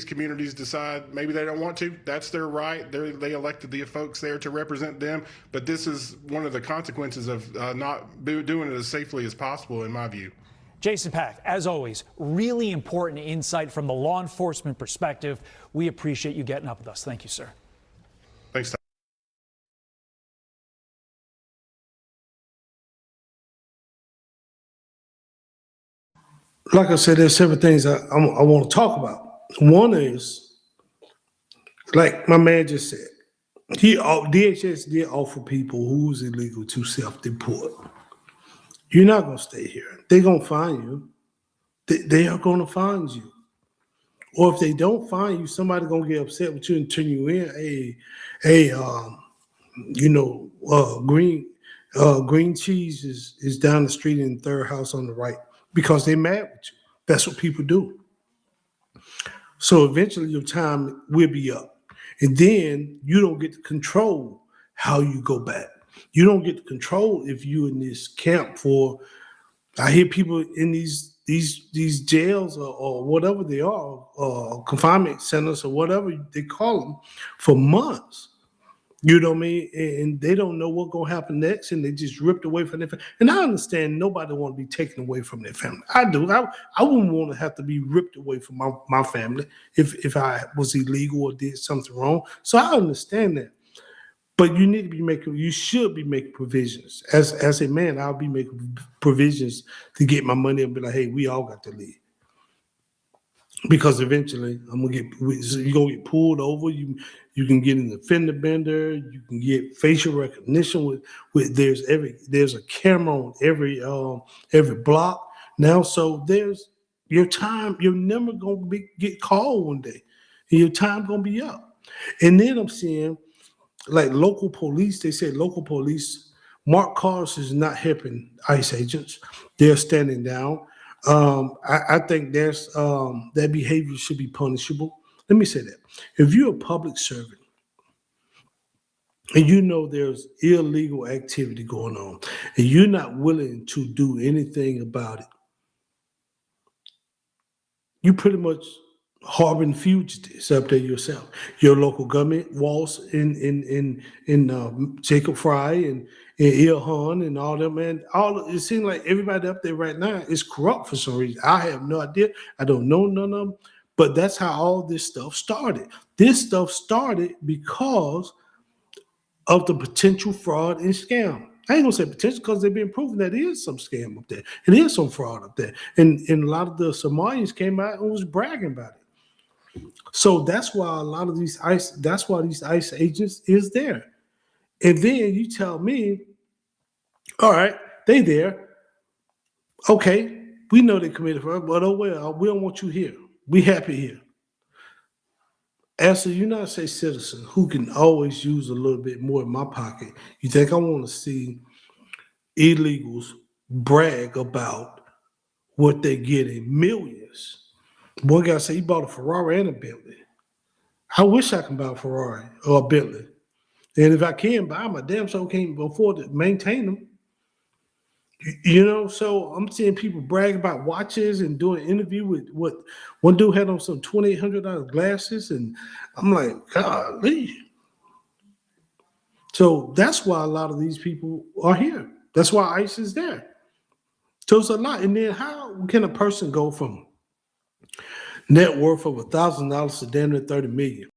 these communities decide maybe they don't want to, that's their right. They elected the folks there to represent them. But this is one of the consequences of not doing it as safely as possible, in my view. Jason Pack, as always, really important insight from the law enforcement perspective. We appreciate you getting up with us. Thank you, sir. Thanks, Tom. Like I said, there's several things I want to talk about. One is, like my man just said, DHS did offer people who's illegal to self-deport. You're not going to stay here. They're going to find you. They are going to find you. Or if they don't find you, somebody's going to get upset with you and turn you in. Green cheese is down the street in the third house on the right, because they're mad with you. That's what people do. So eventually your time will be up. And then you don't get to control how you go back. You don't get to control if you're in this camp for, I hear people in these jails or whatever they are, confinement centers or whatever they call them, for months. You know what I mean? And they don't know what's going to happen next, and they just ripped away from their family. And I understand nobody want to be taken away from their family. I do. I wouldn't want to have to be ripped away from my family if I was illegal or did something wrong. So I understand that. But you should be making provisions. As a man, I'll be making provisions to get my money and be like, hey, we all got to leave. Because eventually you're gonna get pulled over. You can get an offender bender. You can get facial recognition with there's a camera on every block now. So there's your time. You're never gonna get called one day, and your time gonna be up. And then I'm seeing like local police. They said local police. Marked cars is not helping ICE agents. They're standing down. I think that behavior should be punishable. Let me say that. If you're a public servant and you know there's illegal activity going on and you're not willing to do anything about it, you pretty much harboring fugitives up there yourself. Your local government, Walls in Jacob Fry and Ilhan and all them, man. It seems like everybody up there right now is corrupt for some reason. I have no idea. I don't know none of them. But that's how all this stuff started. This stuff started because of the potential fraud and scam. I ain't gonna say potential because they've been proven that it is some scam up there. It is some fraud up there. And a lot of the Somalians came out and was bragging about it. So that's why a lot of these ICE agents is there. And then you tell me, all right, they there. Okay, we know they committed fraud, but oh well, we don't want you here. We happy here. As a United States citizen who can always use a little bit more in my pocket, you think I want to see illegals brag about what they get in millions? One guy said he bought a Ferrari and a Bentley. I wish I could buy a Ferrari or a Bentley. And if I can buy them, I damn sure can't afford to maintain them. You know, so I'm seeing people brag about watches and doing an interview with what one dude had on some $2,800 glasses, and I'm like, golly. So that's why a lot of these people are here. That's why ICE is there. So it's a lot. And then how can a person go from net worth of $1,000 to damn near $30 million?